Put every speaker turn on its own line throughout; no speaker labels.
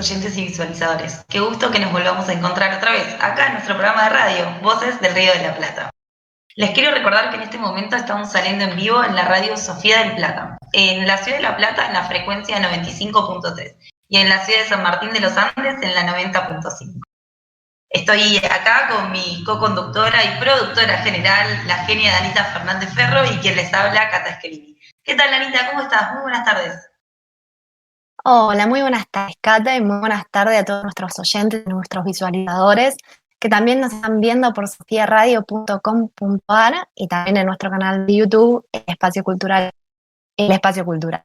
oyentes y visualizadores. Qué gusto que nos volvamos a encontrar otra vez, acá en nuestro programa de radio, Voces del Río de la Plata. Les quiero recordar que en este momento estamos saliendo en vivo en la radio Sofía del Plata, en la ciudad de La Plata en la frecuencia 95.3 y en la ciudad de San Martín de los Andes en la 90.5. Estoy acá con mi co-conductora y productora general, la genia Anita Fernández Ferro, y quien les habla, Cata Scherini. ¿Qué tal, Anita? ¿Cómo estás? Muy buenas tardes.
Hola, muy buenas tardes, Cata, y muy buenas tardes a todos nuestros oyentes, nuestros visualizadores, que también nos están viendo por sofiaradio.com.ar y también en nuestro canal de YouTube, Espacio Cultural, El Espacio Cultural.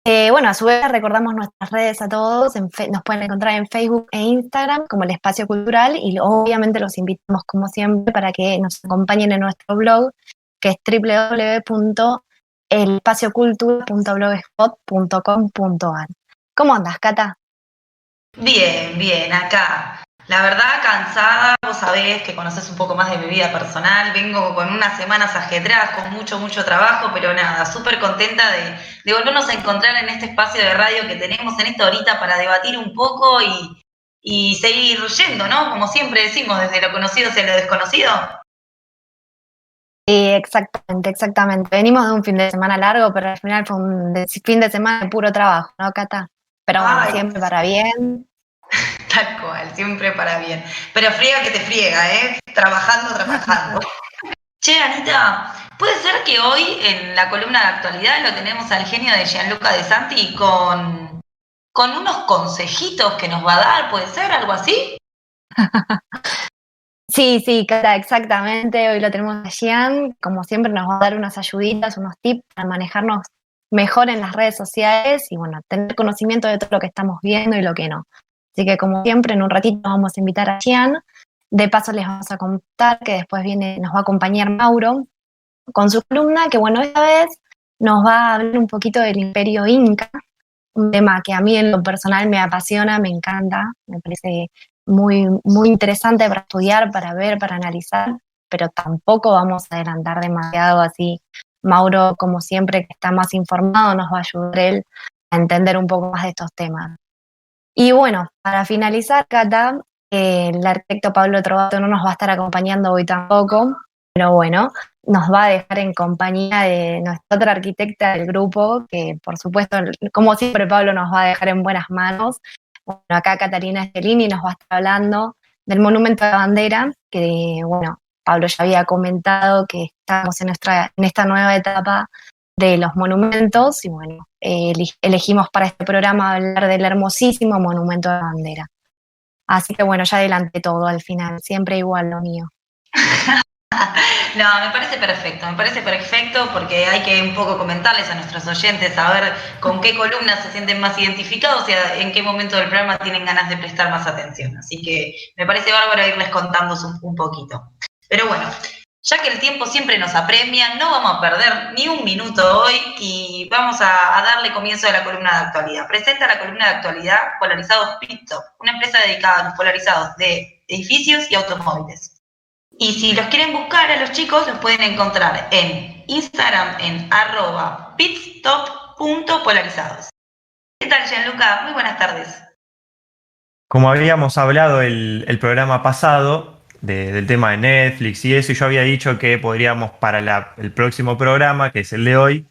Bueno, a su vez recordamos nuestras redes a todos, nos pueden encontrar en Facebook e Instagram como El Espacio Cultural y obviamente los invitamos como siempre para que nos acompañen en nuestro blog, que es www.elespaciocultura.blogspot.com.ar. ¿Cómo andas, Cata?
Bien, bien, acá. La verdad, cansada, vos sabés que conocés un poco más de mi vida personal, vengo con unas semanas ajetreadas, con mucho trabajo, pero nada, súper contenta de volvernos a encontrar en este espacio de radio que tenemos en esta horita para debatir un poco y seguir yendo, ¿no? Como siempre decimos, desde lo conocido hacia lo desconocido.
Sí, exactamente. Venimos de un fin de semana largo, pero al final fue un fin de semana de puro trabajo, ¿no, Cata? Pero bueno,
Ay,
siempre para bien.
tal cual, siempre para bien. Pero friega que te friega, ¿eh? Trabajando. Che, Anita, ¿puede ser que hoy en la columna de actualidad lo tenemos al genio de Gianluca De Santi con unos consejitos que nos va a dar? ¿Puede ser algo así?
Sí, Cata, exactamente. Hoy lo tenemos a Gian. Como siempre, nos va a dar unas ayuditas, unos tips para manejarnos mejor en las redes sociales y, bueno, tener conocimiento de todo lo que estamos viendo y lo que no. Así que, como siempre, en un ratito vamos a invitar a Gian. De paso, les vamos a contar que después nos va a acompañar Mauro con su columna, que, bueno, esta vez nos va a hablar un poquito del Imperio Inca, un tema que a mí en lo personal me apasiona, me encanta, me parece muy interesante para estudiar, para ver, para analizar, pero tampoco vamos a adelantar demasiado así. Mauro, como siempre, que está más informado, nos va a ayudar él a entender un poco más de estos temas. Y bueno, para finalizar, Cata, el arquitecto Pablo Trovato no nos va a estar acompañando hoy tampoco, pero bueno, nos va a dejar en compañía de nuestra otra arquitecta del grupo, que por supuesto, como siempre, Pablo nos va a dejar en buenas manos. Bueno, acá Catalina Estelini nos va a estar hablando del Monumento a la Bandera, que bueno, Pablo ya había comentado que estamos en esta nueva etapa de los monumentos y bueno, elegimos para este programa hablar del hermosísimo Monumento a la Bandera. Así que bueno, ya adelanté todo al final, siempre igual lo mío.
No, me parece perfecto porque hay que un poco comentarles a nuestros oyentes a ver con qué columnas se sienten más identificados y en qué momento del programa tienen ganas de prestar más atención. Así que me parece bárbaro irles contando un poquito. Pero bueno, ya que el tiempo siempre nos apremia, no vamos a perder ni un minuto hoy y vamos a darle comienzo a la columna de actualidad. Presenta la columna de actualidad Polarizados Pit-Top, una empresa dedicada a los polarizados de edificios y automóviles. Y si los quieren buscar a los chicos, los pueden encontrar en Instagram en @pitstop.polarizados. ¿Qué tal, Gianluca? Muy buenas tardes.
Como habíamos hablado el programa pasado del tema de Netflix y eso, y yo había dicho que podríamos para el próximo programa, que es el de hoy,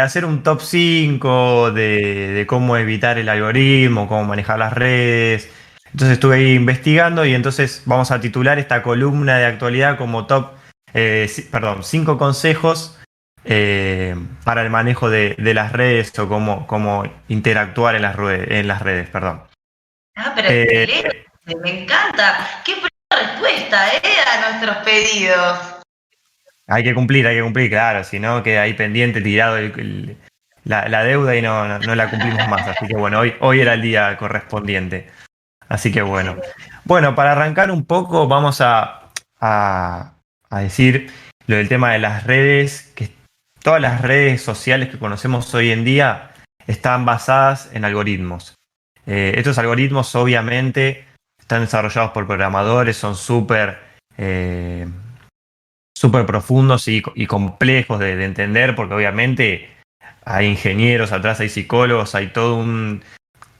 hacer un top 5 de cómo evitar el algoritmo, cómo manejar las redes. Entonces estuve ahí investigando y entonces vamos a titular esta columna de actualidad como perdón, 5 consejos para el manejo de las redes o cómo interactuar en las redes, perdón.
Ah, pero
Eh,
excelente, me encanta. Qué pronta respuesta, a nuestros pedidos.
hay que cumplir, claro, si no queda ahí pendiente, tirado la deuda y no la cumplimos más. Así que bueno, hoy era el día correspondiente. Así que bueno.
Excelente.
Bueno, para arrancar un poco, vamos a, a decir lo del tema de las redes, que todas las redes sociales que conocemos hoy en día están basadas en algoritmos. Estos algoritmos obviamente están desarrollados por programadores, son eh, súper profundos y complejos de entender, porque obviamente hay ingenieros atrás, hay psicólogos, hay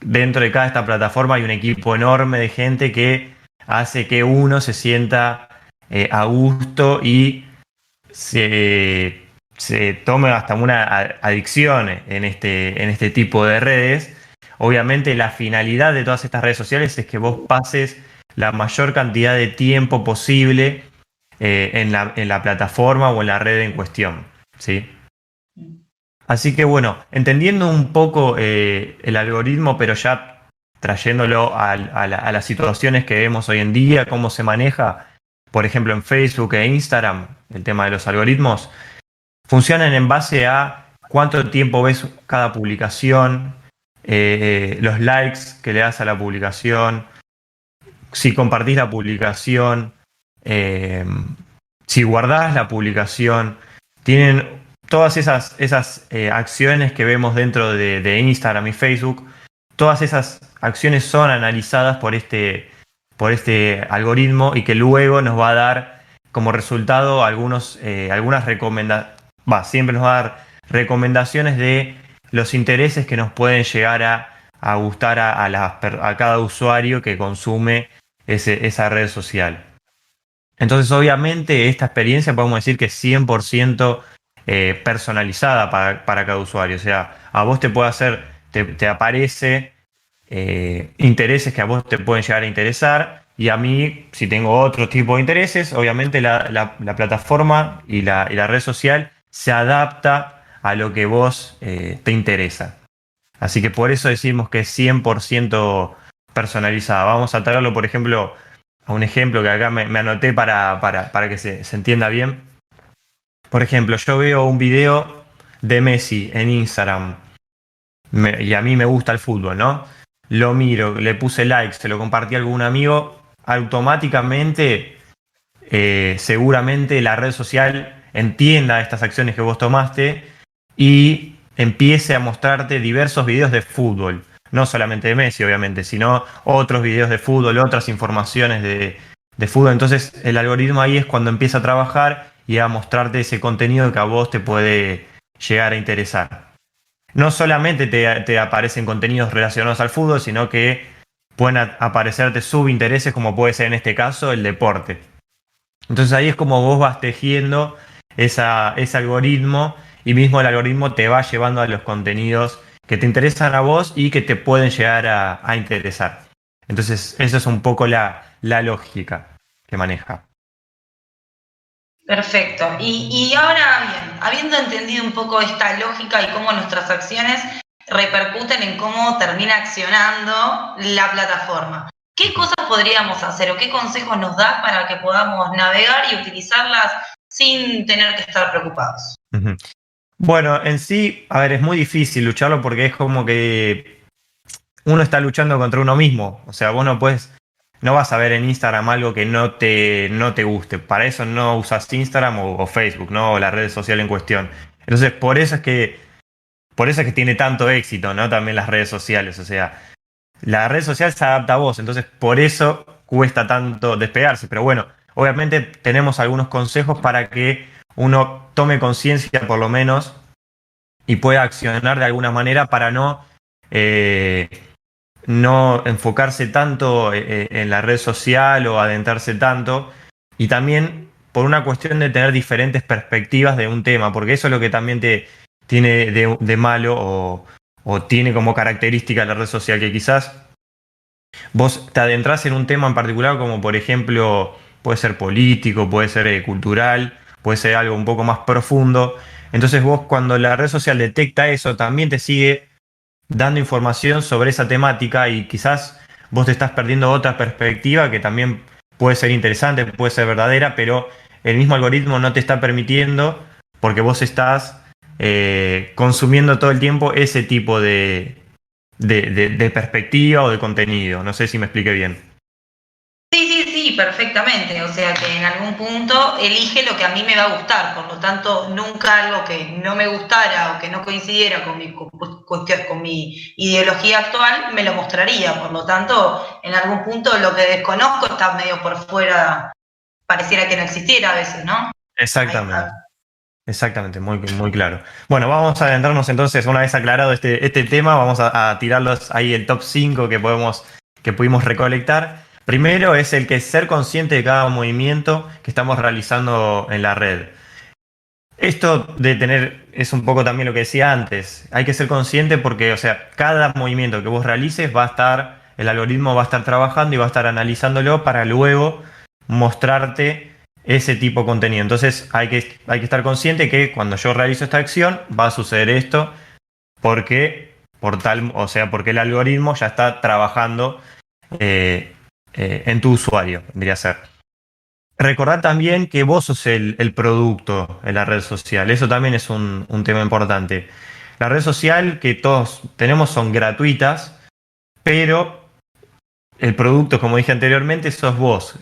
dentro de cada esta plataforma hay un equipo enorme de gente que hace que uno se sienta a gusto y se tome hasta una adicción en este tipo de redes. Obviamente la finalidad de todas estas redes sociales es que vos pases la mayor cantidad de tiempo posible en la plataforma o en la red en cuestión, ¿sí? Así que bueno, entendiendo un poco el algoritmo, pero ya trayéndolo a las situaciones que vemos hoy en día, cómo se maneja, por ejemplo en Facebook e Instagram, el tema de los algoritmos, funcionan en base a cuánto tiempo ves cada publicación, los likes que le das a la publicación, si compartís la publicación, eh, si guardás la publicación, tienen todas esas acciones que vemos dentro de Instagram y Facebook, todas esas acciones son analizadas por este algoritmo y que luego nos va a dar como resultado algunas recomendaciones, siempre nos va a dar recomendaciones de los intereses que nos pueden llegar a gustar a cada usuario que consume esa red social. Entonces, obviamente, esta experiencia podemos decir que es 100% personalizada para cada usuario. O sea, a vos te puede hacer, te aparece intereses que a vos te pueden llegar a interesar y a mí, si tengo otro tipo de intereses, obviamente la plataforma y la red social se adapta a lo que vos te interesa. Así que por eso decimos que es 100% personalizada. Vamos a traerlo, por ejemplo, a un ejemplo que acá me anoté para que se entienda bien. Por ejemplo, yo veo un video de Messi en Instagram y a mí me gusta el fútbol, ¿no? Lo miro, le puse like, se lo compartí a algún amigo, automáticamente, seguramente la red social entienda estas acciones que vos tomaste y empiece a mostrarte diversos videos de fútbol. No solamente de Messi, obviamente, sino otros videos de fútbol, otras informaciones de fútbol. Entonces el algoritmo ahí es cuando empieza a trabajar y a mostrarte ese contenido que a vos te puede llegar a interesar. No solamente te aparecen contenidos relacionados al fútbol, sino que pueden aparecerte subintereses, como puede ser en este caso el deporte. Entonces ahí es como vos vas tejiendo ese algoritmo y mismo el algoritmo te va llevando a los contenidos que te interesan a vos y que te pueden llegar a interesar. Entonces esa es un poco la lógica que maneja.
Perfecto. Y ahora bien, habiendo entendido un poco esta lógica y cómo nuestras acciones repercuten en cómo termina accionando la plataforma, ¿qué cosas podríamos hacer o qué consejos nos das para que podamos navegar y utilizarlas sin tener que estar preocupados?
Ujú. Bueno, en sí, a ver, es muy difícil lucharlo porque es como que uno está luchando contra uno mismo. O sea, vos no vas a ver en Instagram algo que no te guste. Para eso no usas Instagram o Facebook, ¿no? O la red social en cuestión. Entonces, por eso es que tiene tanto éxito, ¿no? También las redes sociales. O sea, la red social se adapta a vos, entonces por eso cuesta tanto despegarse. Pero bueno, obviamente tenemos algunos consejos para que uno tome conciencia por lo menos y pueda accionar de alguna manera para eh, no enfocarse tanto en la red social o adentrarse tanto. Y también por una cuestión de tener diferentes perspectivas de un tema, porque eso es lo que también te tiene de malo o tiene como característica la red social, que quizás vos te adentrás en un tema en particular, como por ejemplo, puede ser político, puede ser cultural, puede ser algo un poco más profundo. Entonces vos cuando la red social detecta eso, también te sigue dando información sobre esa temática y quizás vos te estás perdiendo otra perspectiva que también puede ser interesante, puede ser verdadera, pero el mismo algoritmo no te está permitiendo porque vos estás consumiendo todo el tiempo ese tipo de perspectiva o de contenido. No sé si me expliqué bien.
Sí, perfectamente. O sea que en algún punto elige lo que a mí me va a gustar. Por lo tanto, nunca algo que no me gustara o que no coincidiera con mi ideología actual me lo mostraría. Por lo tanto, en algún punto lo que desconozco está medio por fuera, pareciera que no existiera a veces, ¿no? Ahí
Exactamente.
está.
Exactamente, muy, muy claro. Bueno, vamos a adentrarnos entonces, una vez aclarado este tema, vamos a tirarlos ahí el top 5 que pudimos recolectar. Primero es el que es ser consciente de cada movimiento que estamos realizando en la red. Esto de tener, es un poco también lo que decía antes, hay que ser consciente porque, o sea, cada movimiento que vos realices va a estar, el algoritmo va a estar trabajando y va a estar analizándolo para luego mostrarte ese tipo de contenido. Entonces hay que estar consciente que cuando yo realizo esta acción va a suceder esto porque, por tal, o sea, porque el algoritmo ya está trabajando eh, en tu usuario, vendría a ser. Recordad también que vos sos el producto en la red social. Eso también es un tema importante. La red social que todos tenemos son gratuitas, pero el producto, como dije anteriormente, sos vos.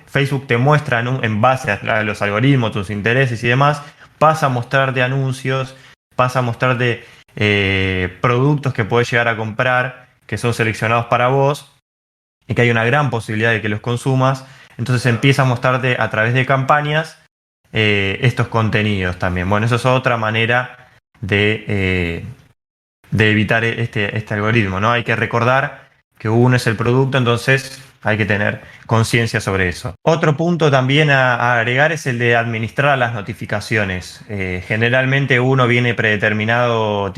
Facebook te muestra en base a los algoritmos, tus intereses y demás, pasa a mostrarte anuncios, pasa a mostrarte productos que podés llegar a comprar, que son seleccionados para vos y que hay una gran posibilidad de que los consumas. Entonces empieza a mostrarte a través de campañas estos contenidos también. Bueno, eso es otra manera de evitar este algoritmo, ¿no? Hay que recordar que uno es el producto, entonces hay que tener conciencia sobre eso. Otro punto también a agregar es el de administrar las notificaciones. Generalmente uno tiene predeterminado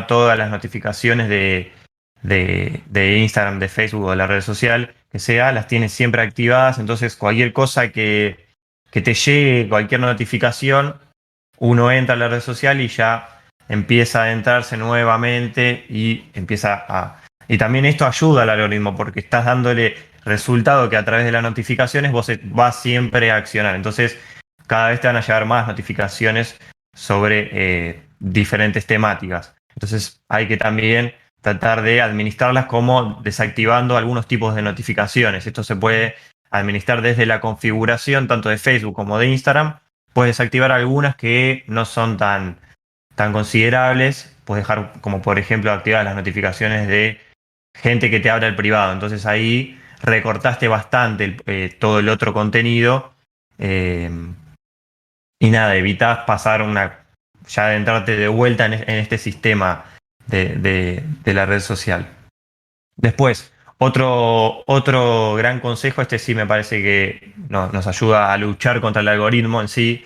todas las notificaciones de Instagram, de Facebook o de la red social que sea, las tienes siempre activadas, entonces cualquier cosa que te llegue, cualquier notificación, uno entra a la red social y ya empieza a adentrarse nuevamente y empieza a... Y también esto ayuda al algoritmo porque estás dándole resultado que a través de las notificaciones vos vas siempre a accionar. Entonces, cada vez te van a llegar más notificaciones sobre diferentes temáticas. Entonces, hay que también tratar de administrarlas como desactivando algunos tipos de notificaciones. Esto se puede administrar desde la configuración tanto de Facebook como de Instagram. Puedes desactivar algunas que no son tan considerables. Puedes dejar, como por ejemplo, activar las notificaciones de gente que te habla el privado. Entonces ahí recortaste bastante todo el otro contenido. eh, y nada, evitas pasar ya adentrarte de vuelta en este sistema de la red social. Después, otro gran consejo, este sí me parece que nos ayuda a luchar contra el algoritmo en sí,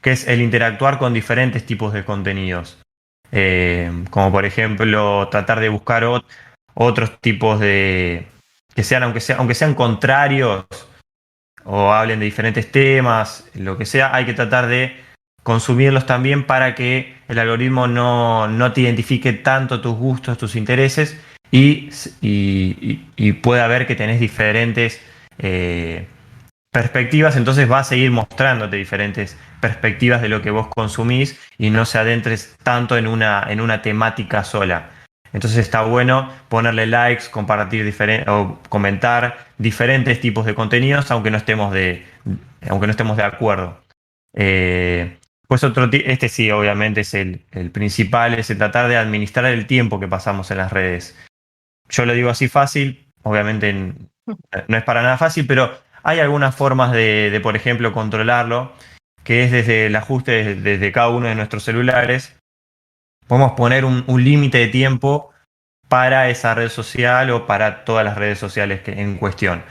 que es el interactuar con diferentes tipos de contenidos. Como por ejemplo, tratar de buscar otros tipos que sean, aunque sean contrarios o hablen de diferentes temas, lo que sea, hay que tratar de consumirlos también para que el algoritmo no te identifique tanto tus gustos, tus intereses y pueda ver que tenés diferentes perspectivas, entonces va a seguir mostrándote diferentes perspectivas de lo que vos consumís y no se adentres tanto en una temática sola. Entonces está bueno ponerle likes, compartir o comentar diferentes tipos de contenidos, aunque no estemos de acuerdo. Pues este sí, obviamente es el principal, es el tratar de administrar el tiempo que pasamos en las redes. Yo lo digo así fácil, obviamente no es para nada fácil, pero hay algunas formas por ejemplo, controlarlo, que es desde el ajuste desde cada uno de nuestros celulares. Podemos poner un límite de tiempo para esa red social o para todas las redes sociales en cuestión.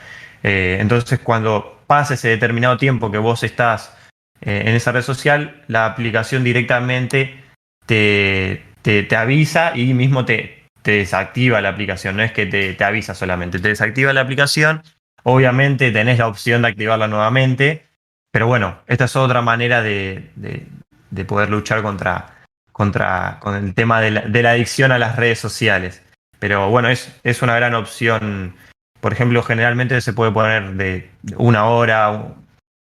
Entonces, cuando pase ese determinado tiempo que vos estás en esa red social, la aplicación directamente te avisa y mismo te desactiva la aplicación. No es que te avisa solamente, te desactiva la aplicación. Obviamente tenés la opción de activarla nuevamente, pero bueno, esta es otra manera de poder luchar con el tema de la adicción a las redes sociales. Pero bueno, es una gran opción. Por ejemplo, generalmente se puede poner de 1 hora,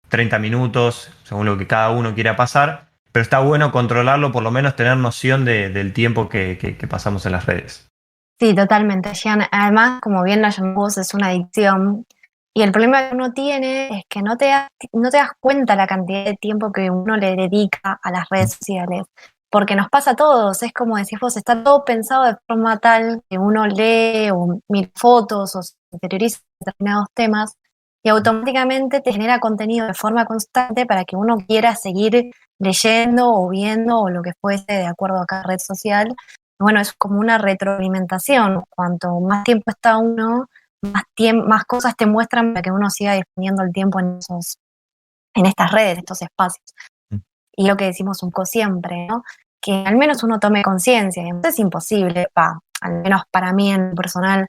30 minutos, según lo que cada uno quiera pasar. Pero está bueno controlarlo, por lo menos tener noción del tiempo que pasamos en las redes.
Sí, totalmente, Gian. Además, como bien lo llamamos, es una adicción. Y el problema que uno tiene es que no te das cuenta la cantidad de tiempo que uno le dedica a las redes sociales. Porque nos pasa a todos, es como decís vos, está todo pensado de forma tal que uno lee o mira fotos o se interioriza en determinados temas y automáticamente te genera contenido de forma constante para que uno quiera seguir leyendo o viendo o lo que fuese de acuerdo a cada red social. Bueno, es como una retroalimentación. Cuanto más tiempo está uno, más cosas te muestran para que uno siga definiendo el tiempo en estas redes, estos espacios. Y lo que decimos un poco siempre, ¿no? Que al menos uno tome conciencia. Es imposible, al menos para mí en lo personal,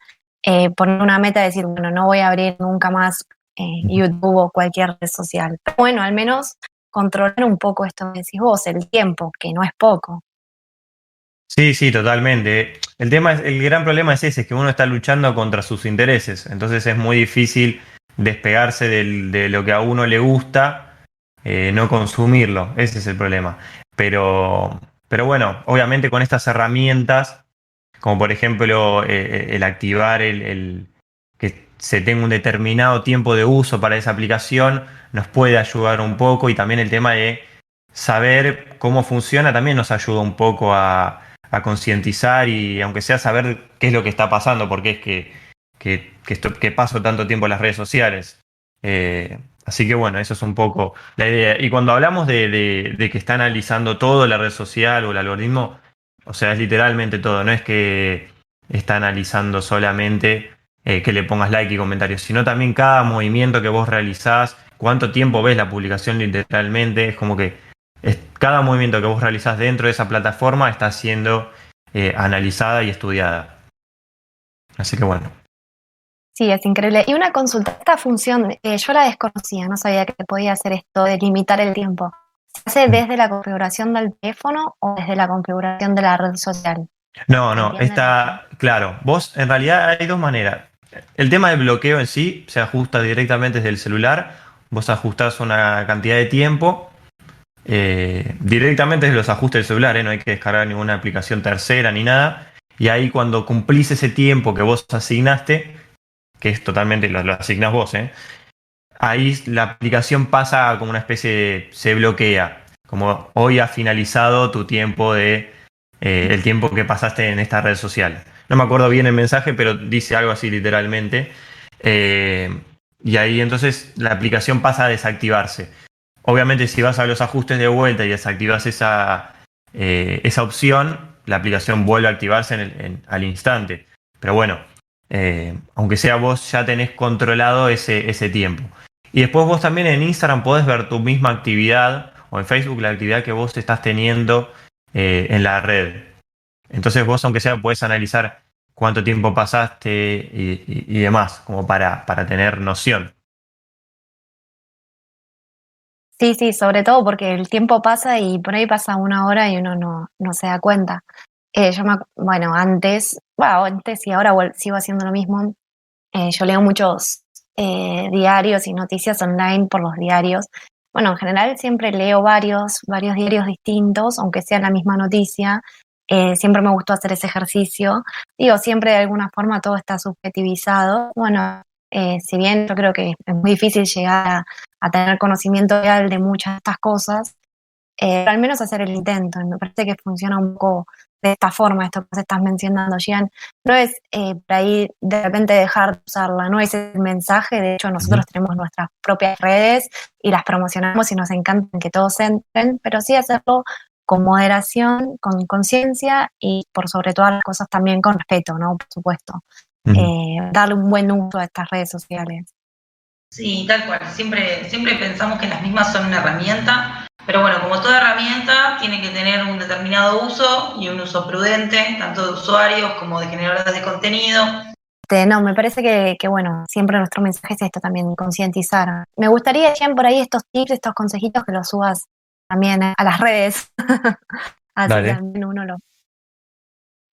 poner una meta de decir, bueno, no voy a abrir nunca más YouTube o cualquier red social. Pero bueno, al menos controlar un poco esto que decís vos, el tiempo, que no es poco.
Sí, sí, totalmente. El gran problema es ese, es que uno está luchando contra sus intereses. Entonces es muy difícil despegarse de lo que a uno le gusta, no consumirlo. Ese es el problema. Pero bueno, obviamente con estas herramientas, como por ejemplo el activar que se tenga un determinado tiempo de uso para esa aplicación, nos puede ayudar un poco y también el tema de saber cómo funciona también nos ayuda un poco a concientizar y aunque sea saber qué es lo que está pasando, porque es que paso tanto tiempo en las redes sociales. Así que bueno, eso es un poco la idea. Y cuando hablamos de que está analizando todo la red social o el algoritmo, o sea, es literalmente todo, no es que está analizando solamente que le pongas like y comentarios, sino también cada movimiento que vos realizás, cuánto tiempo ves la publicación literalmente, es como que cada movimiento que vos realizás dentro de esa plataforma está siendo analizada y estudiada. Así que bueno.
Sí, es increíble. Y una consulta, esta función, yo la desconocía, no sabía que podía hacer esto de limitar el tiempo. ¿Se hace desde la configuración del teléfono o desde la configuración de la red social?
No,
¿Entienden?
está claro. Vos, en realidad hay dos maneras. El tema del bloqueo en sí se ajusta directamente desde el celular. Vos ajustás una cantidad de tiempo directamente desde los ajustes del celular, no hay que descargar ninguna aplicación tercera ni nada. Y ahí cuando cumplís ese tiempo que vos asignaste, que es totalmente, lo asignás vos, ahí la aplicación pasa como una especie se bloquea. Como hoy ha finalizado tu tiempo el tiempo que pasaste en esta red social. No me acuerdo bien el mensaje, pero dice algo así literalmente. Y ahí entonces la aplicación pasa a desactivarse. Obviamente si vas a los ajustes de vuelta y desactivas esa opción, la aplicación vuelve a activarse al instante. Pero bueno, aunque sea vos ya tenés controlado ese tiempo. Y después vos también en Instagram podés ver tu misma actividad o en Facebook la actividad que vos estás teniendo en la red. Entonces vos, aunque sea, podés analizar cuánto tiempo pasaste y demás, como para tener noción.
Sí, sí, sobre todo porque el tiempo pasa y por ahí pasa una hora y uno no se da cuenta. Bueno, antes y ahora sigo haciendo lo mismo. Yo leo muchos diarios y noticias online por los diarios. Bueno, en general siempre leo varios diarios distintos, aunque sea la misma noticia. Siempre me gustó hacer ese ejercicio. Digo, siempre de alguna forma todo está subjetivizado. Bueno, si bien yo creo que es muy difícil llegar a tener conocimiento real de muchas de estas cosas, pero al menos hacer el intento. Y me parece que funciona un poco de esta forma, esto que estás mencionando, Gian. No es por ahí de repente dejar de usarla, no es el mensaje. De hecho, nosotros tenemos nuestras propias redes y las promocionamos y nos encantan que todos entren, pero sí hacerlo con moderación, con conciencia y por sobre todas las cosas también con respeto, ¿no? Por supuesto. Darle un buen uso a estas redes sociales.
Sí, tal cual. Siempre pensamos que las mismas son una herramienta, pero bueno, como toda herramienta, tiene que tener un determinado uso y un uso prudente, tanto de usuarios como de generadores de contenido.
No, me parece que bueno, siempre nuestro mensaje es esto también, concientizar. Me gustaría, Jen, por ahí estos tips, estos consejitos que los subas también a las redes. Así
Dale.
también uno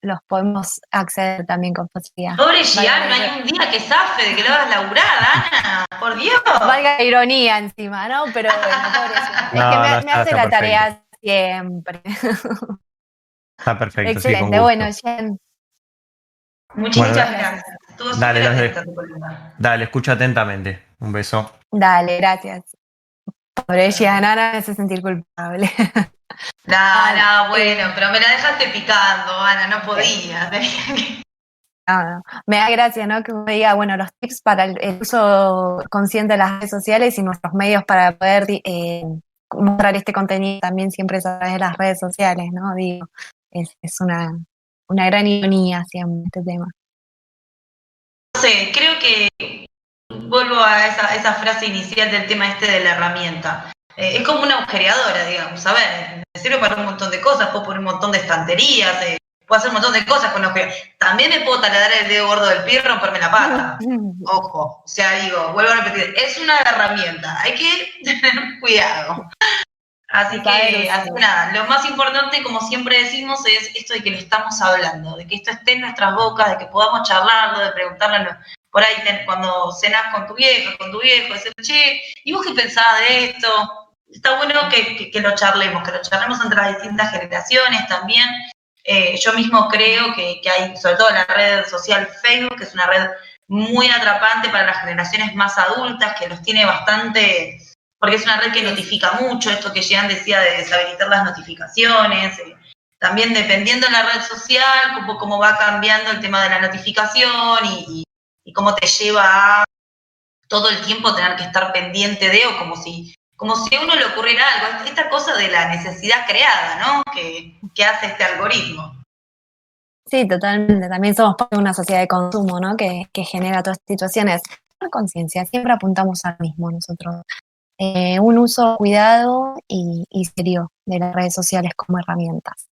los podemos acceder también con facilidad.
Pobre Gian, no hay un día que zafe de que lo hagas laburar, Ana, por Dios.
Valga la ironía encima, ¿no? Pero bueno, pobre Gian. Es que me hace
está
la
perfecto.
tarea siempre.
Está perfecto,
Excelente,
sí, con
bueno,
gusto.
Jen.
Muchas gracias. Estuvo súper atenta tu columna.
Dale, escucha atentamente. Un beso.
Dale, gracias. Pobre Gian, Ana me hace sentir culpable.
No, bueno, pero me la dejaste picando, Ana, no podía.
No. Me da gracia, ¿no? Que uno diga, bueno, los tips para el uso consciente de las redes sociales y nuestros medios para poder mostrar este contenido también siempre es a través de las redes sociales, ¿no? Digo, es una gran ironía siempre este tema.
No sé, creo que vuelvo a esa frase inicial del tema este de la herramienta. Es como una agujereadora, digamos. A ver, me sirve para un montón de cosas, puedo poner un montón de estanterías, puedo hacer un montón de cosas con la agujereadora. También me puedo taladrar el dedo gordo del pie y romperme la pata. Ojo, o sea, digo, vuelvo a repetir, es una herramienta, hay que tener cuidado. Así que nada, lo más importante, como siempre decimos, es esto de que lo estamos hablando, de que esto esté en nuestras bocas, de que podamos charlarlo, de preguntarle por ahí cuando cenás con tu viejo, decir, che, ¿y vos qué pensabas de esto? Está bueno que lo charlemos entre las distintas generaciones también. Yo mismo creo que hay, sobre todo la red social Facebook, que es una red muy atrapante para las generaciones más adultas, que los tiene bastante, porque es una red que notifica mucho, esto que Jean decía de deshabilitar las notificaciones. También dependiendo de la red social, cómo va cambiando el tema de la notificación y cómo te lleva a todo el tiempo tener que estar pendiente de, o como si a uno le ocurriera algo, esta cosa de la necesidad creada, ¿no? Que hace este algoritmo.
Sí, totalmente. También somos parte de una sociedad de consumo, ¿no? Que genera todas estas situaciones. La conciencia, siempre apuntamos al mismo nosotros. Un uso cuidado y serio de las redes sociales como herramientas.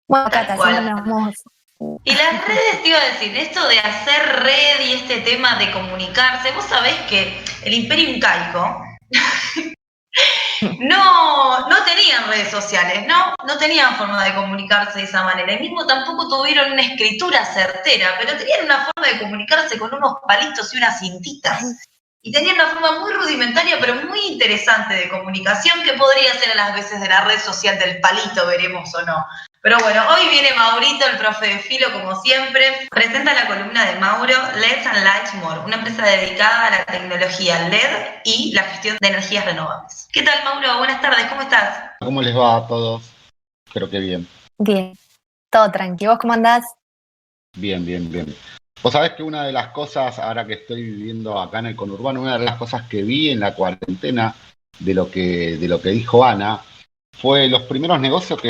Bueno, Cata, siempre nos vamos...
Y las redes, te iba a decir, esto de hacer red y este tema de comunicarse, vos sabés que el Imperio Incaico no tenían redes sociales, no tenían forma de comunicarse de esa manera, y mismo tampoco tuvieron una escritura certera, pero tenían una forma de comunicarse con unos palitos y unas cintitas, y tenían una forma muy rudimentaria, pero muy interesante de comunicación, que podría ser a las veces de la red social del palito, veremos o no. Pero bueno, hoy viene Maurito, el profe de Filo, como siempre. Presenta la columna de Mauro, LEDs and Lights More, una empresa dedicada a la tecnología LED y la gestión de energías renovables. ¿Qué tal, Mauro? Buenas tardes, ¿cómo estás?
¿Cómo les va a todos? Espero que bien.
Bien, todo tranquilo. ¿Vos cómo andás?
Bien. Vos sabés que una de las cosas, ahora que estoy viviendo acá en el conurbano, una de las cosas que vi en la cuarentena de lo que dijo Ana, fue los primeros negocios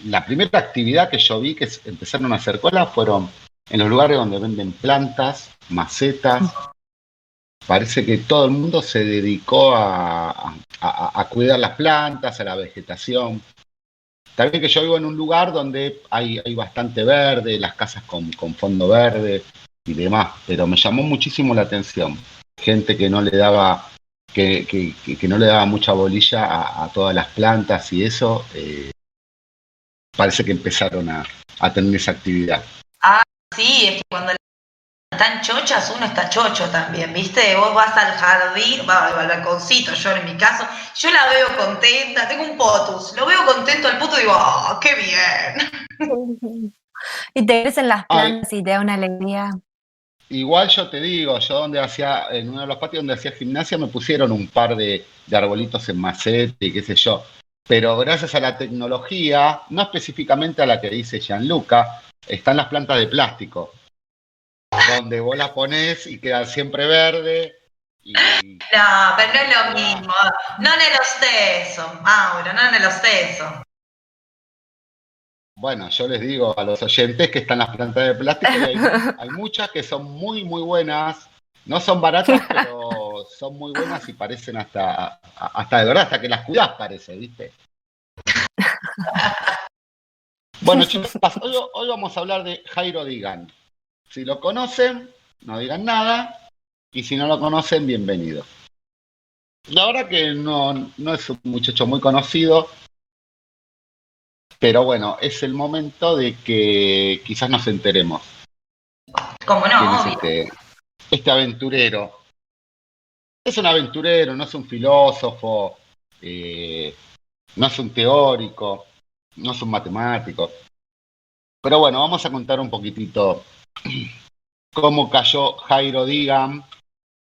la primera actividad que yo vi que empezaron a hacer cola fueron en los lugares donde venden plantas, macetas. Parece que todo el mundo se dedicó a cuidar las plantas, a la vegetación. También que yo vivo en un lugar donde hay bastante verde, las casas con fondo verde y demás, pero me llamó muchísimo la atención. Gente que no le daba que no le daba mucha bolilla a todas las plantas y eso, parece que empezaron a tener esa actividad.
Ah, sí, es que cuando están chochas, uno está chocho también, ¿viste? Vos vas al jardín, al balconcito, yo en mi caso, yo la veo contenta, tengo un potus, lo veo contento al puto y digo, ¡oh, qué bien!
Y te ves en las plantas y te da una alegría.
Igual yo te digo, en uno de los patios donde hacía gimnasia me pusieron un par de arbolitos en macete y qué sé yo. Pero gracias a la tecnología, no específicamente a la que dice Gianluca, están las plantas de plástico, donde vos las ponés y quedan siempre verde.
No, pero no es lo mismo. No ne lo stesso, Mauro, no ne lo stesso.
Bueno, yo les digo a los oyentes que están las plantas de plástico y hay muchas que son muy, muy buenas. No son baratas, pero son muy buenas y parecen hasta de verdad, hasta que las cuidás parece, ¿viste? Bueno, chicos, hoy vamos a hablar de Jairo Digan. Si lo conocen, no digan nada. Y si no lo conocen, bienvenido. La verdad que no es un muchacho muy conocido. Pero bueno, es el momento de que quizás nos enteremos.
¿Cómo no?
¿Quién es este aventurero? Es un aventurero, no es un filósofo, no es un teórico, no es un matemático. Pero bueno, vamos a contar un poquitito cómo cayó Jairo Digan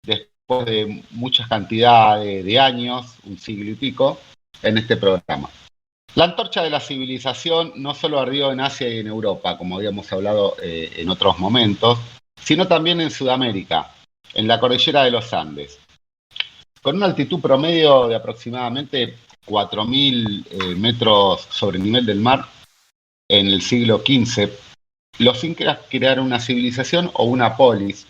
después de muchas cantidades de años, un siglo y pico, en este programa. La antorcha de la civilización no solo ardió en Asia y en Europa, como habíamos hablado en otros momentos, sino también en Sudamérica, en la cordillera de los Andes. con una altitud promedio de aproximadamente 4.000 metros sobre el nivel del mar en el siglo XV, los incas crearon una civilización o una polis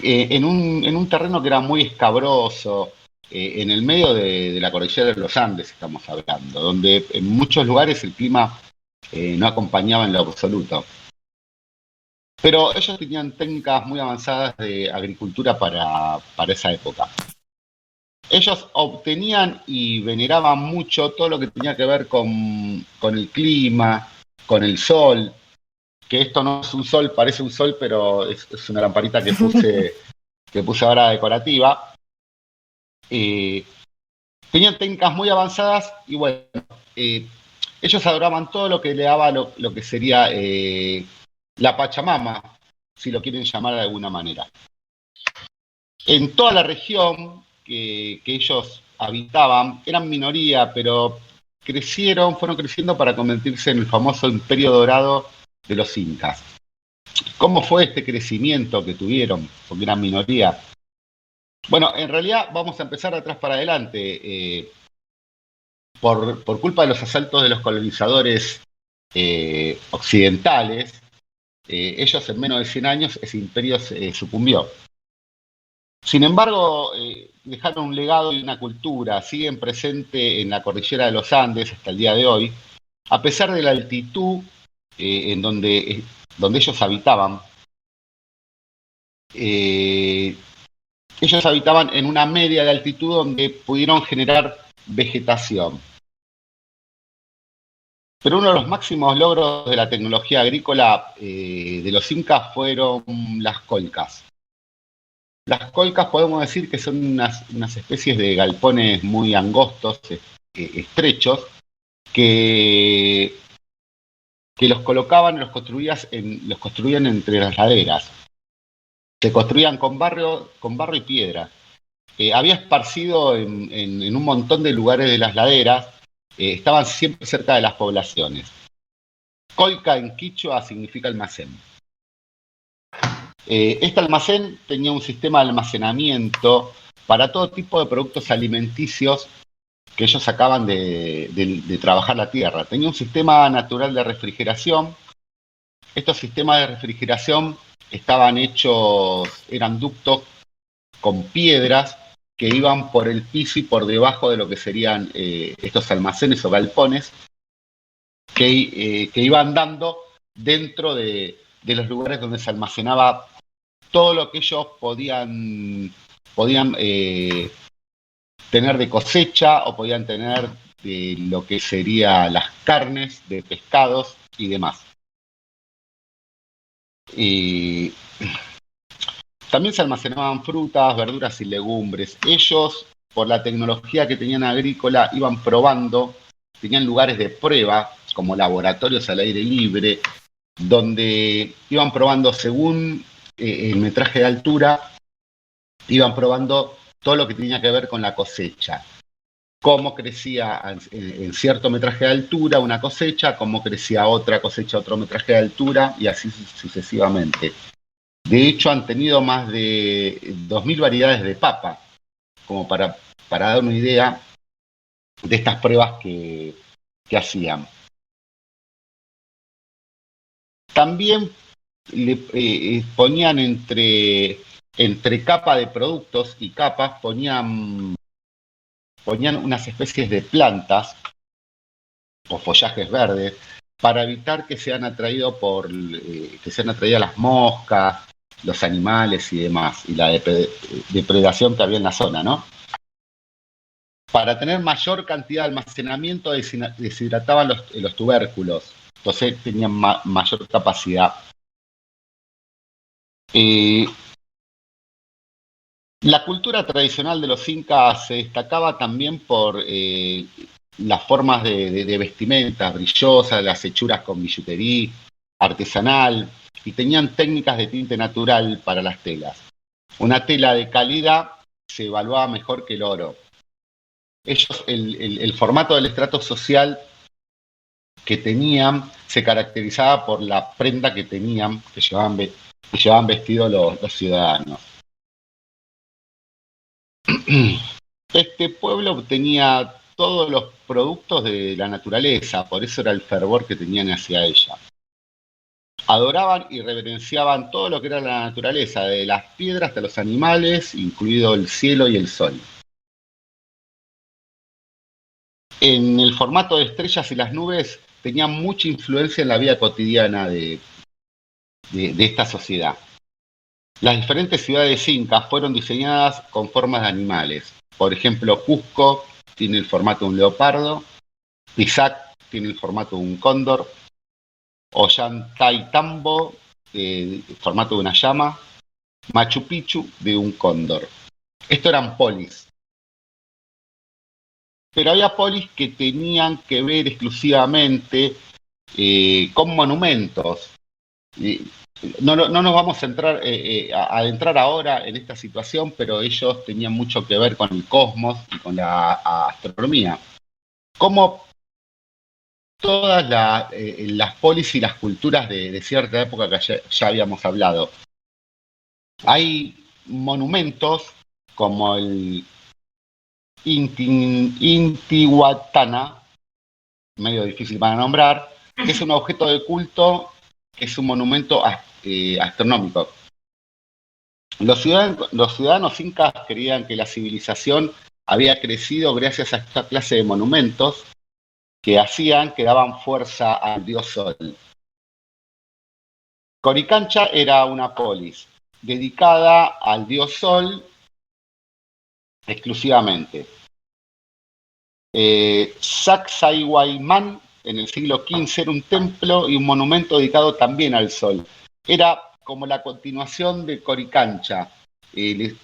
en un terreno que era muy escabroso, en el medio de la cordillera de los Andes estamos hablando, donde en muchos lugares el clima no acompañaba en lo absoluto. Pero ellos tenían técnicas muy avanzadas de agricultura para esa época. Ellos obtenían y veneraban mucho todo lo que tenía que ver con el clima, con el sol, que esto no es un sol, parece un sol, pero es una lamparita que puse ahora decorativa. Tenían técnicas muy avanzadas y bueno, ellos adoraban todo lo que le daba lo que sería la Pachamama, si lo quieren llamar de alguna manera. En toda la región que ellos habitaban, eran minoría, pero fueron creciendo para convertirse en el famoso Imperio Dorado de los incas. ¿Cómo fue este crecimiento que tuvieron? Porque eran minoría. Bueno, en realidad vamos a empezar de atrás para adelante. Por culpa de los asaltos de los colonizadores occidentales, ellos en menos de 100 años ese imperio sucumbió. Sin embargo, dejaron un legado y una cultura, siguen presente en la cordillera de los Andes hasta el día de hoy, a pesar de la altitud en donde ellos habitaban. Ellos habitaban en una media de altitud donde pudieron generar vegetación. Pero uno de los máximos logros de la tecnología agrícola de los incas fueron las colcas. Las colcas podemos decir que son unas especies de galpones muy angostos, estrechos, que los colocaban, los construían entre las laderas. Se construían con barro y piedra. Había esparcido en un montón de lugares de las laderas, estaban siempre cerca de las poblaciones. Colca en quichua significa almacén. Este almacén tenía un sistema de almacenamiento para todo tipo de productos alimenticios que ellos sacaban de trabajar la tierra. Tenía un sistema natural de refrigeración. Estos sistemas de refrigeración eran ductos con piedras que iban por el piso y por debajo de lo que serían estos almacenes o galpones que iban dando dentro de los lugares donde se almacenaba todo lo que ellos podían tener de cosecha o podían tener de lo que serían las carnes de pescados y demás. Y también se almacenaban frutas, verduras y legumbres. Ellos, por la tecnología que tenían agrícola, iban probando, tenían lugares de prueba, como laboratorios al aire libre, donde iban probando según el metraje de altura, iban probando todo lo que tenía que ver con la cosecha. Cómo crecía en cierto metraje de altura una cosecha, cómo crecía otra cosecha, otro metraje de altura, y así sucesivamente. De hecho, han tenido más de 2.000 variedades de papa, como para dar una idea de estas pruebas que hacían. También le ponían entre capa de productos y capas, ponían unas especies de plantas o follajes verdes para evitar que sean atraídas las moscas, los animales y demás, y la depredación que había en la zona, ¿no? Para tener mayor cantidad de almacenamiento deshidrataban los tubérculos, entonces tenían mayor capacidad. La cultura tradicional de los incas se destacaba también por las formas de vestimentas brillosas, las hechuras con billutería artesanal, y tenían técnicas de tinte natural para las telas. Una tela de calidad se evaluaba mejor que el oro. Ellos, el formato del estrato social que tenían se caracterizaba por la prenda que tenían, que llevaban vestidos los ciudadanos. Este pueblo tenía todos los productos de la naturaleza, por eso era el fervor que tenían hacia ella. Adoraban y reverenciaban todo lo que era la naturaleza, de las piedras hasta los animales, incluido el cielo y el sol. En el formato de estrellas y las nubes tenían mucha influencia en la vida cotidiana de esta sociedad. Las diferentes ciudades incas fueron diseñadas con formas de animales. Por ejemplo, Cusco tiene el formato de un leopardo, Pisac tiene el formato de un cóndor, Ollantaytambo, el formato de una llama, Machu Picchu de un cóndor. Estos eran polis. Pero había polis que tenían que ver exclusivamente con monumentos. No nos vamos a adentrar ahora en esta situación, pero ellos tenían mucho que ver con el cosmos y con la astronomía. Como todas las polis y las culturas de cierta época que ya habíamos hablado. Hay monumentos como el Intihuatana, medio difícil para nombrar, que es un objeto de culto, que es un monumento astronómico. Los ciudadanos incas creían que la civilización había crecido gracias a esta clase de monumentos que daban fuerza al dios Sol. Coricancha era una polis dedicada al dios Sol exclusivamente. Sacsayhuaymán en el siglo XV era un templo y un monumento dedicado también al Sol. Era como la continuación de Coricancha. Les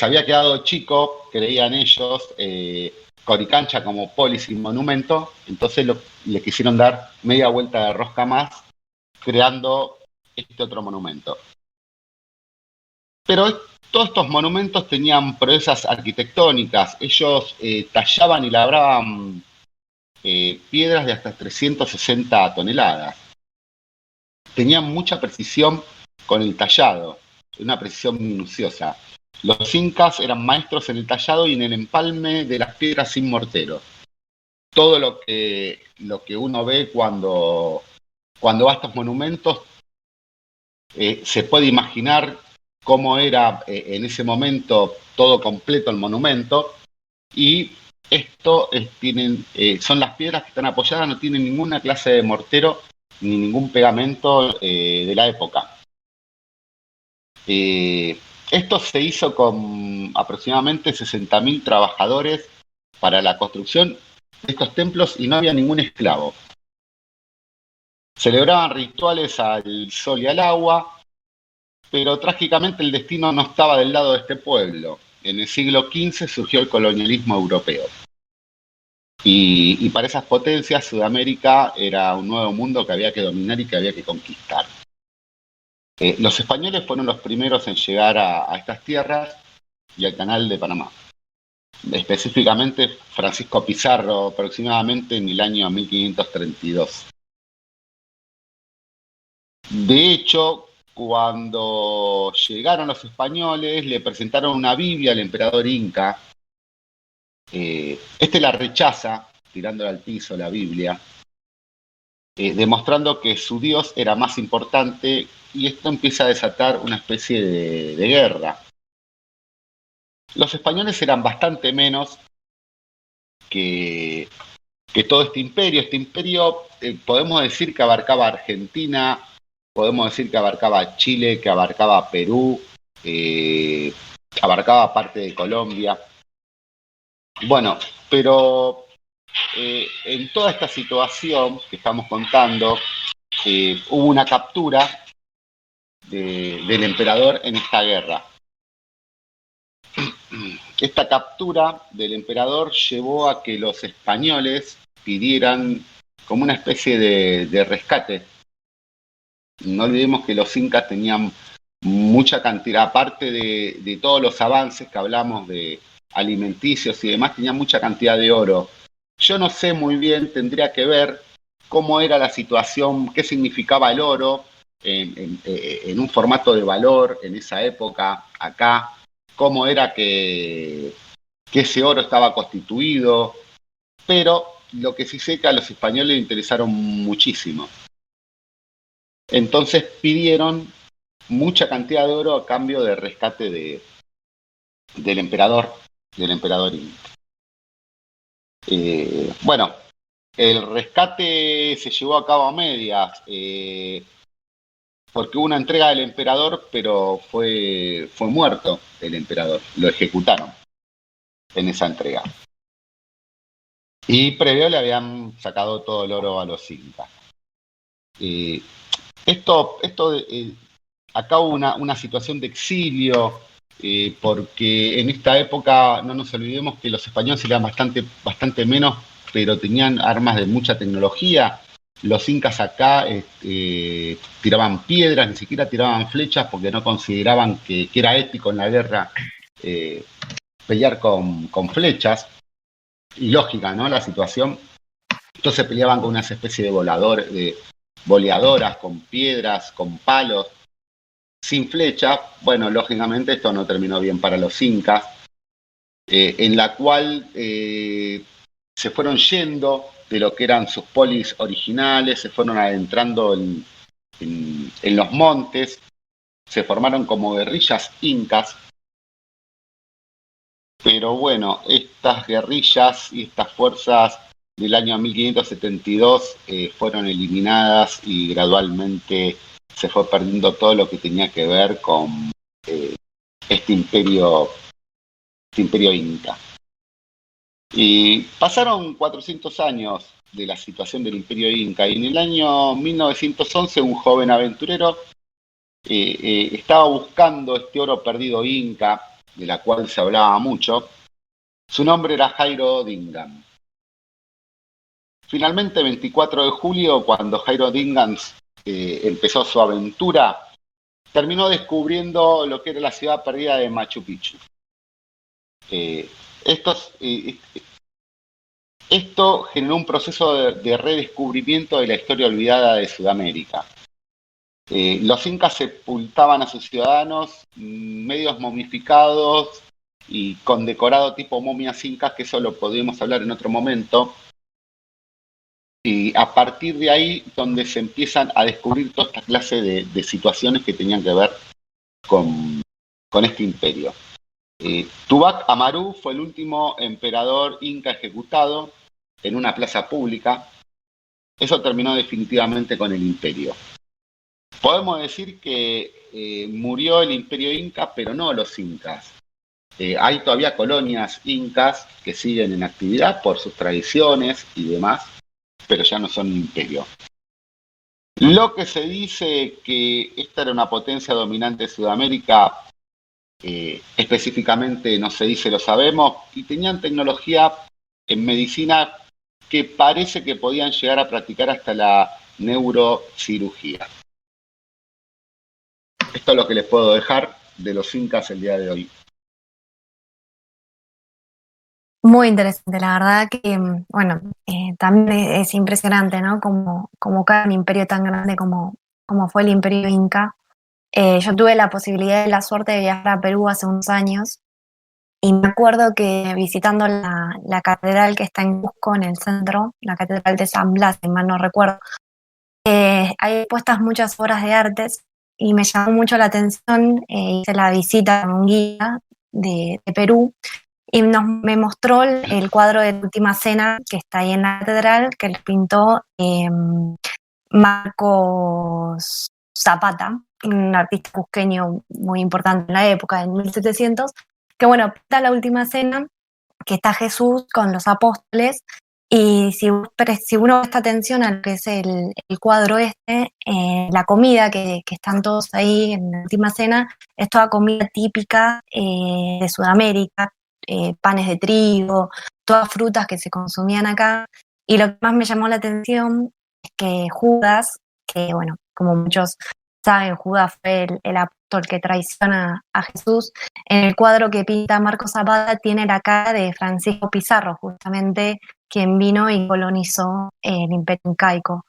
había quedado chico, creían ellos, Coricancha como polis y monumento, entonces le quisieron dar media vuelta de rosca más, creando este otro monumento. Pero todos estos monumentos tenían proezas arquitectónicas. Ellos tallaban y labraban piedras de hasta 360 toneladas. Tenían mucha precisión con el tallado, una precisión minuciosa. Los incas eran maestros en el tallado y en el empalme de las piedras sin mortero. Todo lo que uno ve cuando va a estos monumentos, se puede imaginar cómo era en ese momento todo completo el monumento, y esto son las piedras que están apoyadas, no tienen ninguna clase de mortero ni ningún pegamento de la época. Esto se hizo con aproximadamente 60.000 trabajadores para la construcción de estos templos y no había ningún esclavo. Celebraban rituales al sol y al agua, pero trágicamente el destino no estaba del lado de este pueblo. En el siglo XV surgió el colonialismo europeo. Y para esas potencias, Sudamérica era un nuevo mundo que había que dominar y que había que conquistar. Los españoles fueron los primeros en llegar a estas tierras y al Canal de Panamá. Específicamente Francisco Pizarro, aproximadamente en el año 1532. De hecho, cuando llegaron los españoles, le presentaron una Biblia al emperador inca. Este la rechaza, tirándola al piso la Biblia, demostrando que su Dios era más importante, y esto empieza a desatar una especie de guerra. Los españoles eran bastante menos que todo este imperio. Este imperio, podemos decir que abarcaba Argentina, podemos decir que abarcaba Chile, que abarcaba Perú, abarcaba parte de Colombia. Bueno, pero en toda esta situación que estamos contando, hubo una captura del emperador en esta guerra. Esta captura del emperador llevó a que los españoles pidieran como una especie de rescate. No olvidemos que los incas tenían mucha cantidad, aparte de todos los avances que hablamos de alimenticios y demás, tenían mucha cantidad de oro. Yo no sé muy bien, tendría que ver cómo era la situación, qué significaba el oro en un formato de valor en esa época acá. cómo era que ese oro estaba constituido, pero lo que sí sé que a los españoles les interesaron muchísimo. Entonces pidieron mucha cantidad de oro a cambio de rescate del emperador, Inca. Bueno, el rescate se llevó a cabo a medias, porque hubo una entrega del emperador, pero fue muerto el emperador, lo ejecutaron en esa entrega. Y previo le habían sacado todo el oro a los incas. Esto acá hubo una situación de exilio, porque en esta época no nos olvidemos que los españoles eran bastante menos, pero tenían armas de mucha tecnología. Los incas acá tiraban piedras, ni siquiera tiraban flechas porque no consideraban que era ético en la guerra pelear con flechas. Y lógica, ¿no? La situación. Entonces peleaban con una especie de boleadoras, con piedras, con palos, sin flecha. Bueno, lógicamente esto no terminó bien para los incas, en la cual se fueron yendo de lo que eran sus polis originales, se fueron adentrando en los montes, se formaron como guerrillas incas. Pero bueno, estas guerrillas y estas fuerzas del año 1572 fueron eliminadas y gradualmente se fue perdiendo todo lo que tenía que ver con este imperio inca. Y pasaron 400 años de la situación del imperio inca y en el año 1911 un joven aventurero estaba buscando este oro perdido inca, de la cual se hablaba mucho. Su nombre era Jairo Dingan. Finalmente, 24 de julio, cuando Jairo Dingan empezó su aventura, terminó descubriendo lo que era la ciudad perdida de Machu Picchu. Esto generó un proceso de redescubrimiento de la historia olvidada de Sudamérica. Los incas sepultaban a sus ciudadanos medios momificados y con decorado tipo momias incas, que eso lo podríamos hablar en otro momento. Y a partir de ahí, donde se empiezan a descubrir toda esta clase de situaciones que tenían que ver con este imperio. Tupac Amaru fue el último emperador inca ejecutado en una plaza pública. Eso terminó definitivamente con el imperio. Podemos decir que murió el imperio inca, pero no los incas. Hay todavía colonias incas que siguen en actividad por sus tradiciones y demás, pero ya no son un imperio. Lo que se dice que esta era una potencia dominante de Sudamérica, específicamente no se dice, lo sabemos, y tenían tecnología en medicina que parece que podían llegar a practicar hasta la neurocirugía. Esto es lo que les puedo dejar de los incas el día de hoy.
Muy interesante, la verdad que, bueno, también es impresionante, ¿no? Como cada un imperio tan grande como fue el imperio inca. Yo tuve la posibilidad y la suerte de viajar a Perú hace unos años y me acuerdo que visitando la catedral que está en Cusco, en el centro, la catedral de San Blas, si mal no recuerdo, hay puestas muchas obras de artes y me llamó mucho la atención. Hice la visita con un guía de Perú y me mostró el cuadro de la Última Cena que está ahí en la catedral, que lo pintó Marcos Zapata, un artista cusqueño muy importante en la época, en 1700, que bueno, pinta la Última Cena, que está Jesús con los apóstoles, y si uno presta atención a lo que es el cuadro la comida que están todos ahí en la Última Cena, es toda comida típica de Sudamérica, panes de trigo, todas frutas que se consumían acá, y lo que más me llamó la atención es que Judas, que bueno, como muchos saben, Judas fue el apóstol que traiciona a Jesús. En el cuadro que pinta Marcos Zapata tiene la cara de Francisco Pizarro, justamente quien vino y colonizó el imperio incaico.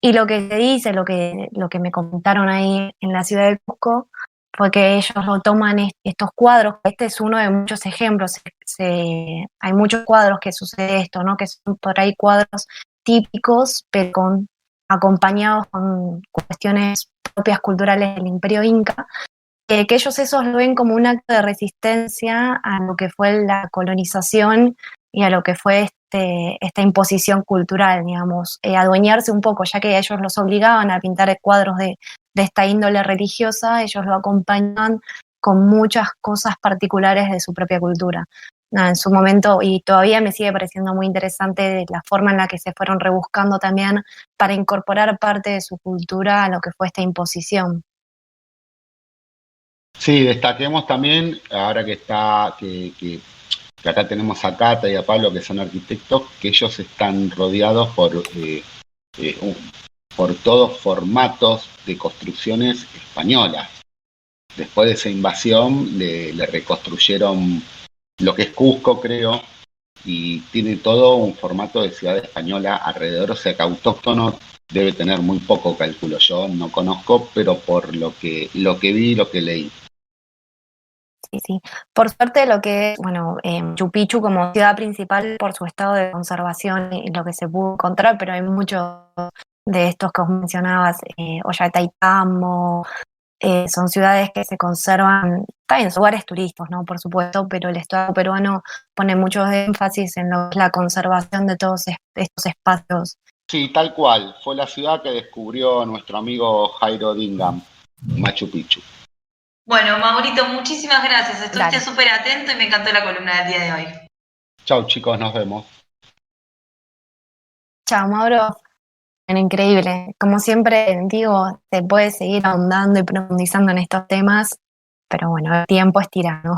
Y lo que se dice, lo que me comentaron ahí en la ciudad de Cusco, fue que ellos lo toman estos cuadros, este es uno de muchos ejemplos, hay muchos cuadros que sucede esto, ¿no? Que son por ahí cuadros típicos, pero acompañados con cuestiones propias culturales del Imperio Inca, que ellos esos lo ven como un acto de resistencia a lo que fue la colonización y a lo que fue esta imposición cultural, digamos, adueñarse un poco, ya que ellos los obligaban a pintar cuadros de esta índole religiosa, ellos lo acompañaban con muchas cosas particulares de su propia cultura. En su momento, y todavía me sigue pareciendo muy interesante la forma en la que se fueron rebuscando también para incorporar parte de su cultura a lo que fue esta imposición.
Sí, destaquemos también, ahora que está, que acá tenemos a Cata y a Pablo, que son arquitectos, que ellos están rodeados eh, por todos formatos de construcciones españolas. Después de esa invasión le reconstruyeron lo que es Cusco, creo, y tiene todo un formato de ciudad española alrededor, o sea que autóctono debe tener muy poco, calculo yo, no conozco, pero por lo que vi, lo que leí.
Sí, sí. Por suerte lo que es, bueno, Machu Picchu como ciudad principal por su estado de conservación y lo que se pudo encontrar, pero hay muchos de estos que os mencionabas, Ollantaytambo, son ciudades que se conservan, también son lugares turísticos, ¿no? Por supuesto, pero el Estado peruano pone mucho énfasis en lo que es la conservación de todos estos espacios.
Sí, tal cual, fue la ciudad que descubrió nuestro amigo Jairo Dingham, Machu Picchu.
Bueno, Maurito, muchísimas gracias. Estuviste
Dale.
súper atento y me encantó la columna del día de hoy.
Chau chicos, nos vemos.
Chao, Mauro. Bueno, increíble. Como siempre digo, se puede seguir ahondando y profundizando en estos temas, pero bueno, el tiempo es tirano.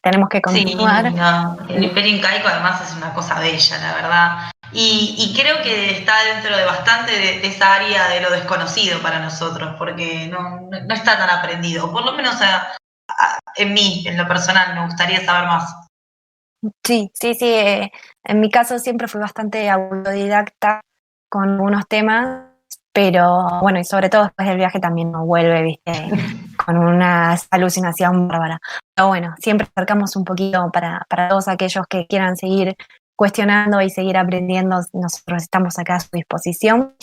Tenemos que
Sí,
continuar.
no, el Imperio Incaico además es una cosa bella, la verdad. Y creo que está dentro de bastante de esa área de lo desconocido para nosotros, porque no está tan aprendido. Por lo menos en mí, en lo personal, me gustaría saber más.
Sí, sí, sí. En mi caso siempre fui bastante autodidacta con algunos temas, pero bueno, y sobre todo después del viaje también nos vuelve, viste, con una alucinación bárbara. Pero bueno, siempre acercamos un poquito para todos aquellos que quieran seguir cuestionando y seguir aprendiendo. Nosotros estamos acá a su disposición.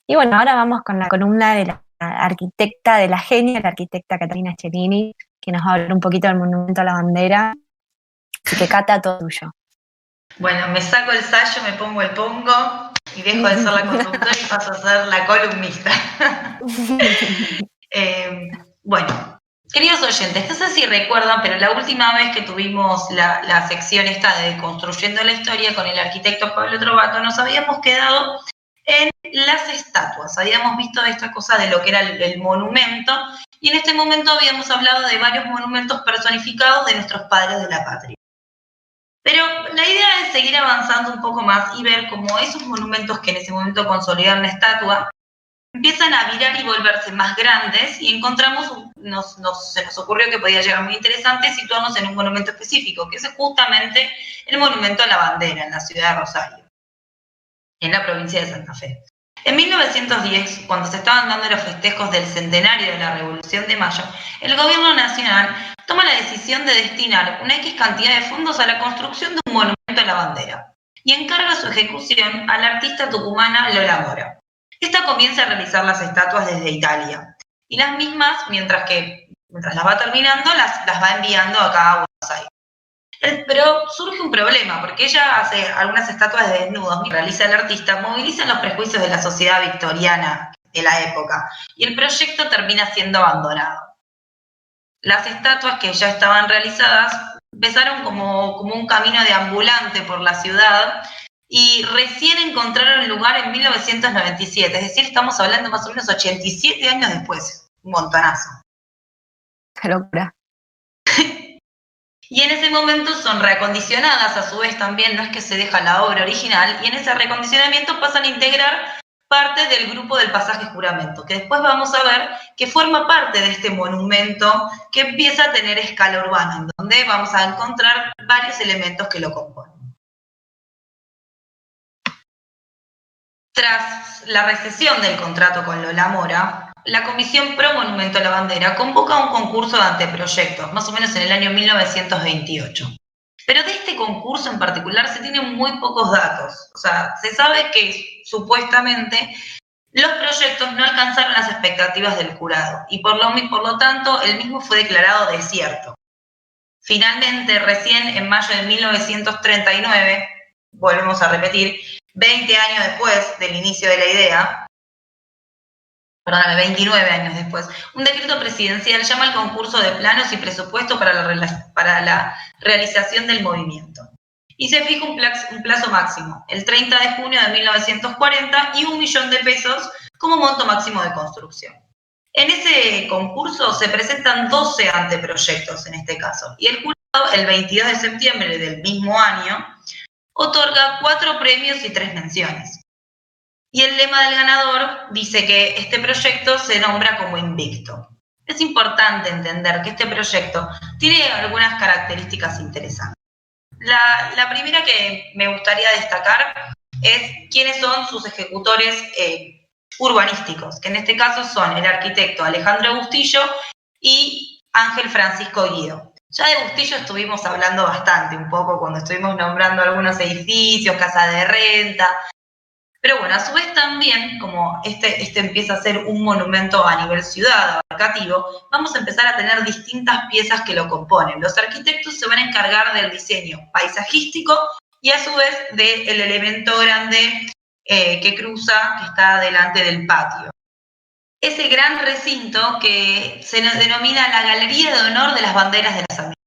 Y bueno, ahora vamos con la columna de la arquitecta, de la genia, la arquitecta Catalina Cellini, que nos va a hablar un poquito del Monumento a la Bandera. Así que Cata, todo tuyo.
Bueno, me saco el sayo, me pongo el pongo y dejo de ser la conductora y paso a ser la columnista. Bueno, queridos oyentes, no sé si recuerdan, pero la última vez que tuvimos la sección esta de Construyendo la Historia con el arquitecto Pablo Trovato, nos habíamos quedado en las estatuas. Habíamos visto esta cosa de lo que era el monumento y en este momento habíamos hablado de varios monumentos personificados de nuestros padres de la patria. Pero la idea es seguir avanzando un poco más y ver cómo esos monumentos que en ese momento consolidaron la estatua empiezan a virar y volverse más grandes y encontramos, se nos ocurrió que podía llegar muy interesante situarnos en un monumento específico, que es justamente el Monumento a la Bandera en la ciudad de Rosario, en la provincia de Santa Fe. En 1910, cuando se estaban dando los festejos del centenario de la Revolución de Mayo, el gobierno nacional toma la decisión de destinar una X cantidad de fondos a la construcción de un monumento a la bandera y encarga su ejecución a la artista tucumana Lola Mora. Esta comienza a realizar las estatuas desde Italia y las mismas, mientras las va terminando, las va enviando acá a Buenos Aires. Pero surge un problema, porque ella hace algunas estatuas de desnudos, realiza el artista, movilizan los prejuicios de la sociedad victoriana de la época, y el proyecto termina siendo abandonado. Las estatuas que ya estaban realizadas empezaron como un camino deambulante por la ciudad, y recién encontraron lugar en 1997, es decir, estamos hablando más o menos 87 años después, un montonazo.
Qué locura.
Y en ese momento son reacondicionadas, a su vez también, no es que se deja la obra original, y en ese reacondicionamiento pasan a integrar parte del grupo del pasaje Juramento, que después vamos a ver que forma parte de este monumento que empieza a tener escala urbana, en donde vamos a encontrar varios elementos que lo componen. Tras la recesión del contrato con Lola Mora, la Comisión Pro Monumento a la Bandera convoca un concurso de anteproyectos, más o menos en el año 1928. Pero de este concurso en particular se tienen muy pocos datos. O sea, se sabe que supuestamente los proyectos no alcanzaron las expectativas del jurado y por lo tanto el mismo fue declarado desierto. Finalmente, recién en mayo de 1939, volvemos a repetir, 20 años después del inicio de la idea, 29 años después, un decreto presidencial llama al concurso de planos y presupuesto para la realización del movimiento. Y se fija un plazo máximo, el 30 de junio de 1940, y 1 millón de pesos como monto máximo de construcción. En ese concurso se presentan 12 anteproyectos en este caso, y el jurado, el 22 de septiembre del mismo año, otorga 4 premios y 3 menciones. Y el lema del ganador dice que este proyecto se nombra como invicto. Es importante entender que este proyecto tiene algunas características interesantes. La primera que me gustaría destacar es quiénes son sus ejecutores urbanísticos, que en este caso son el arquitecto Alejandro Bustillo y Ángel Francisco Guido. Ya de Bustillo estuvimos hablando bastante, un poco cuando estuvimos nombrando algunos edificios, casas de renta. Pero bueno, a su vez también, como este empieza a ser un monumento a nivel ciudad, abarcativo, vamos a empezar a tener distintas piezas que lo componen. Los arquitectos se van a encargar del diseño paisajístico y a su vez del elemento grande que cruza, que está delante del patio. Ese gran recinto que se denomina la Galería de Honor de las Banderas de las Américas.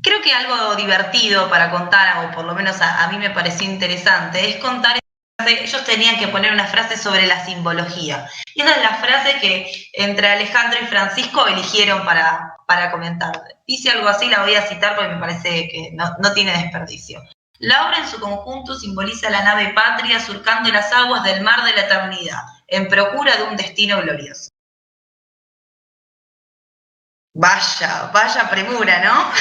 Creo que algo divertido para contar, o por lo menos a mí me pareció interesante, es contar. Ellos tenían que poner una frase sobre la simbología. Y esa es la frase que entre Alejandro y Francisco eligieron para comentar. Dice algo así, la voy a citar porque me parece que no tiene desperdicio. La obra en su conjunto simboliza la nave patria surcando las aguas del mar de la eternidad, en procura de un destino glorioso. Vaya premura, ¿no?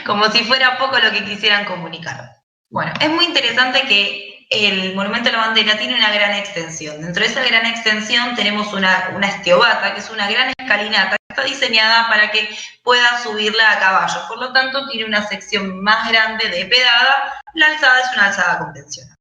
Como si fuera poco lo que quisieran comunicar. Bueno, es muy interesante que el Monumento a la Bandera tiene una gran extensión. Dentro de esa gran extensión tenemos una esteobata, que es una gran escalinata, que está diseñada para que pueda subirla a caballo. Por lo tanto, tiene una sección más grande de pedada. La alzada es una alzada convencional.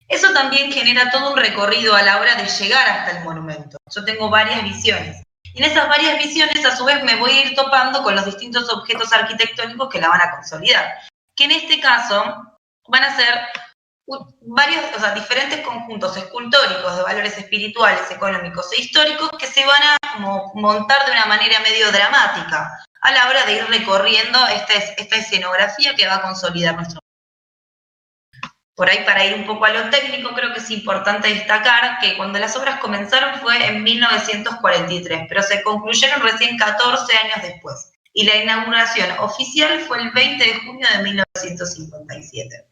Eso también genera todo un recorrido a la hora de llegar hasta el monumento. Yo tengo varias visiones. Y en esas varias visiones, a su vez, me voy a ir topando con los distintos objetos arquitectónicos que la van a consolidar. Que en este caso van a ser diferentes conjuntos escultóricos de valores espirituales, económicos e históricos que se van a como montar de una manera medio dramática a la hora de ir recorriendo esta escenografía que va a consolidar nuestro. Por ahí, para ir un poco a lo técnico, creo que es importante destacar que cuando las obras comenzaron fue en 1943, pero se concluyeron recién 14 años después. Y la inauguración oficial fue el 20 de junio de 1957.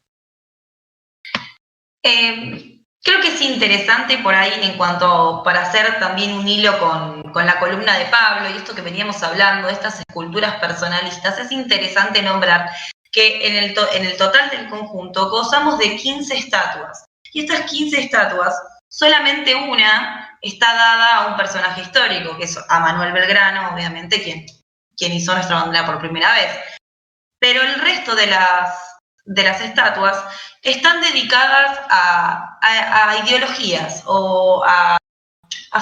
Creo que es interesante por ahí en cuanto para hacer también un hilo con la columna de Pablo y esto que veníamos hablando, de estas esculturas personalistas, es interesante nombrar que en el total del conjunto gozamos de 15 estatuas. Y estas 15 estatuas, solamente una está dada a un personaje histórico, que es a Manuel Belgrano, obviamente, quien hizo nuestra bandera por primera vez. Pero el resto de las estatuas están dedicadas a ideologías o a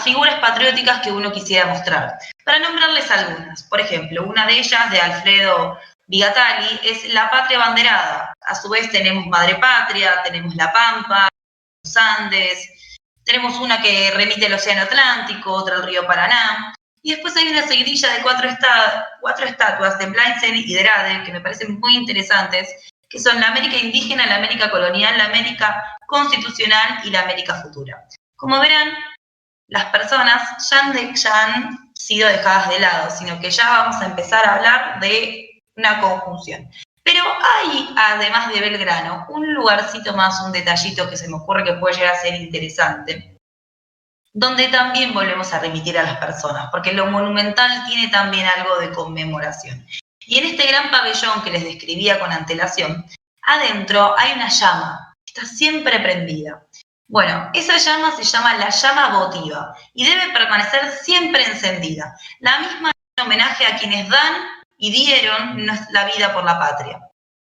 figuras patrióticas que uno quisiera mostrar. Para nombrarles algunas, por ejemplo, una de ellas, de Alfredo Vigatali, es la patria banderada. A su vez tenemos Madre Patria, tenemos La Pampa, los Andes, tenemos una que remite al Océano Atlántico, otra al río Paraná. Y después hay una seguidilla de cuatro estatuas de Blainsen y de Rade, que me parecen muy interesantes, que son la América indígena, la América colonial, la América constitucional y la América futura. Como verán, las personas ya han sido dejadas de lado, sino que ya vamos a empezar a hablar de una conjunción. Pero hay, además de Belgrano, un lugarcito más, un detallito que se me ocurre que puede llegar a ser interesante, donde también volvemos a remitir a las personas, porque lo monumental tiene también algo de conmemoración. Y en este gran pabellón que les describía con antelación, adentro hay una llama, está siempre prendida. Bueno, esa llama se llama la llama votiva y debe permanecer siempre encendida. La misma en homenaje a quienes dan y dieron la vida por la patria.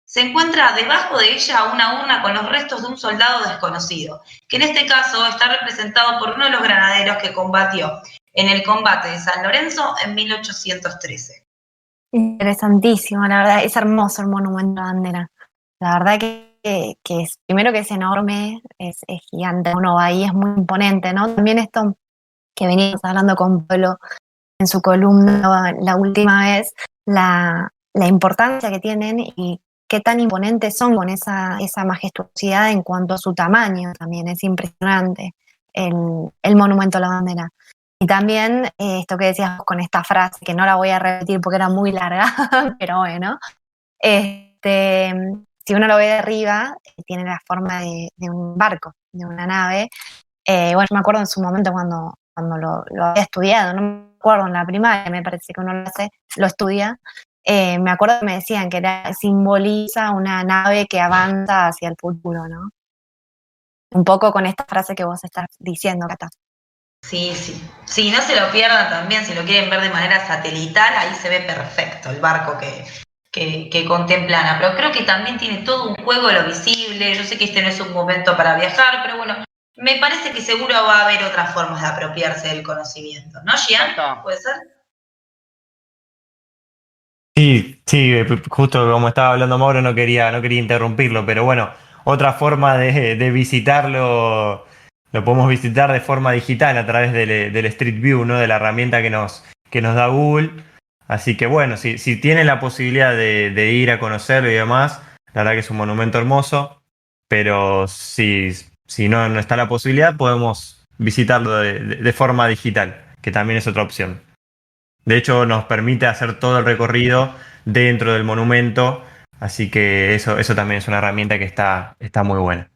Se encuentra debajo de ella una urna con los restos de un soldado desconocido, que en este caso está representado por uno de los granaderos que combatió en el combate de San Lorenzo en 1813.
Interesantísimo, la verdad, es hermoso el monumento a la bandera. La verdad que es, primero que es enorme, es gigante, uno va ahí, es muy imponente, ¿no? También esto que veníamos hablando con Pablo en su columna la última vez, la importancia que tienen y qué tan imponentes son con esa majestuosidad en cuanto a su tamaño también, es impresionante el monumento a la bandera. Y también esto que decías vos con esta frase, que no la voy a repetir porque era muy larga, pero bueno, si uno lo ve de arriba, tiene la forma de un barco, de una nave. Bueno, yo me acuerdo en su momento cuando lo había estudiado, no me acuerdo en la primaria, me parece que uno lo estudia. Me acuerdo que me decían que simboliza una nave que avanza hacia el futuro, ¿no? Un poco con esta frase que vos estás diciendo, Cata.
Sí, sí. Sí, no se lo pierdan también, si lo quieren ver de manera satelital, ahí se ve perfecto el barco que contempla Ana. Pero creo que también tiene todo un juego de lo visible. Yo sé que este no es un momento para viajar, pero bueno, me parece que seguro va a haber otras formas de apropiarse del conocimiento. ¿No, Gian? ¿Puede ser?
Sí, sí, justo como estaba hablando Mauro, no quería interrumpirlo, pero bueno, otra forma de visitarlo, lo podemos visitar de forma digital a través del Street View, ¿no? De la herramienta que nos da Google. Así que bueno, si tienen la posibilidad de ir a conocerlo y demás, la verdad que es un monumento hermoso, pero si no está la posibilidad, podemos visitarlo de forma digital, que también es otra opción. De hecho, nos permite hacer todo el recorrido dentro del monumento, así que eso también es una herramienta que está muy buena.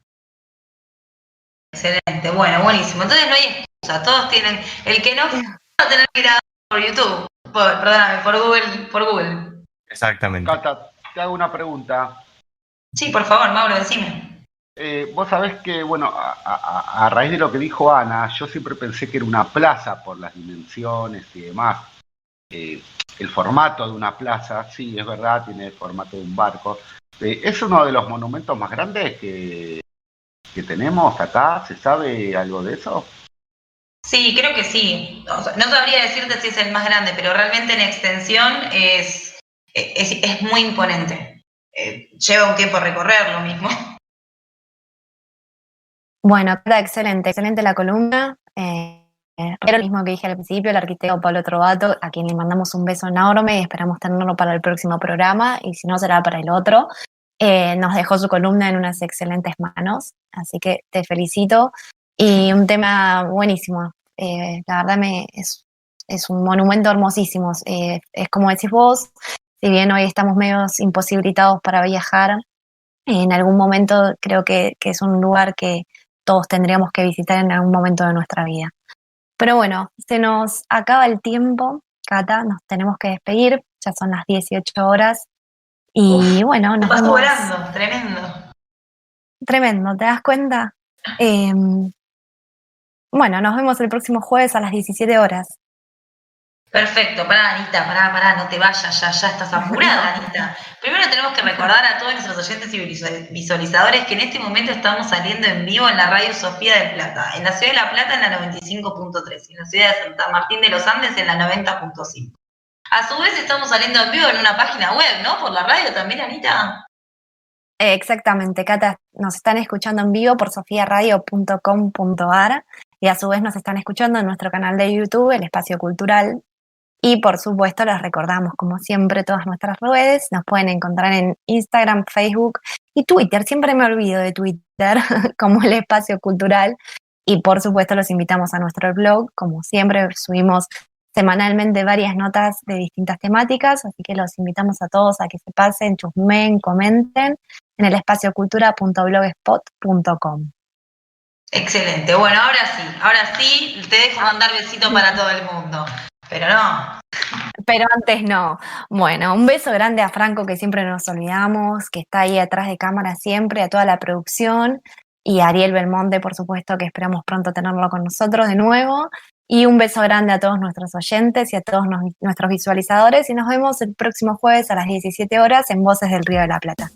Excelente, bueno, buenísimo. Entonces no hay excusa, todos tienen, el que no va a tener que ir a por YouTube, perdóname, por Google.
Exactamente.
Cata, te hago una pregunta.
Sí, por favor, Mauro, decime.
Vos sabés que, bueno, a raíz de lo que dijo Ana, yo siempre pensé que era una plaza por las dimensiones y demás. El formato de una plaza, sí, es verdad, tiene el formato de un barco. Es uno de los monumentos más grandes que tenemos acá. ¿Se sabe algo de eso?
Sí, creo que sí. O sea, no sabría decirte si es el más grande, pero realmente en extensión es muy imponente. Lleva un tiempo recorrer lo mismo.
Bueno, queda excelente, excelente la columna. Pero lo mismo que dije al principio, el arquitecto Pablo Trovato, a quien le mandamos un beso enorme y esperamos tenerlo para el próximo programa, y si no será para el otro. Nos dejó su columna en unas excelentes manos, así que te felicito. Y un tema buenísimo. La verdad es un monumento hermosísimo. Es como decís vos, si bien hoy estamos medio imposibilitados para viajar, en algún momento creo que es un lugar que todos tendríamos que visitar en algún momento de nuestra vida. Pero bueno, se nos acaba el tiempo, Cata, nos tenemos que despedir, ya son las 18 horas y bueno, nos
pasó
vemos.
volando, tremendo.
Tremendo, ¿te das cuenta? Bueno, nos vemos el próximo jueves a las 17 horas.
Perfecto, pará, Anita, pará, no te vayas, ya estás apurada, Anita. Primero tenemos que recordar a todos nuestros oyentes y visualizadores que en este momento estamos saliendo en vivo en la radio Sofía del Plata, en la ciudad de La Plata en la 95.3 y en la ciudad de Santa Martín de los Andes en la 90.5. A su vez estamos saliendo en vivo en una página web, ¿no? Por la radio también, Anita.
Exactamente, Cata, nos están escuchando en vivo por sofiaradio.com.ar y a su vez nos están escuchando en nuestro canal de YouTube, El Espacio Cultural. Y por supuesto les recordamos, como siempre, todas nuestras redes. Nos pueden encontrar en Instagram, Facebook y Twitter. Siempre me olvido de Twitter, como El Espacio Cultural. Y por supuesto los invitamos a nuestro blog. Como siempre, subimos semanalmente varias notas de distintas temáticas, así que los invitamos a todos a que se pasen, chusmen, comenten en el espaciocultura.blogspot.com.
Excelente, bueno, ahora sí, te dejo mandar besito para todo el mundo, pero no.
Pero antes no. Bueno, un beso grande a Franco, que siempre nos olvidamos, que está ahí atrás de cámara siempre, a toda la producción. y Ariel Belmonte, por supuesto, que esperamos pronto tenerlo con nosotros de nuevo. Y un beso grande a todos nuestros oyentes y a todos nuestros visualizadores. Y nos vemos el próximo jueves a las 17 horas en Voces del Río de la Plata.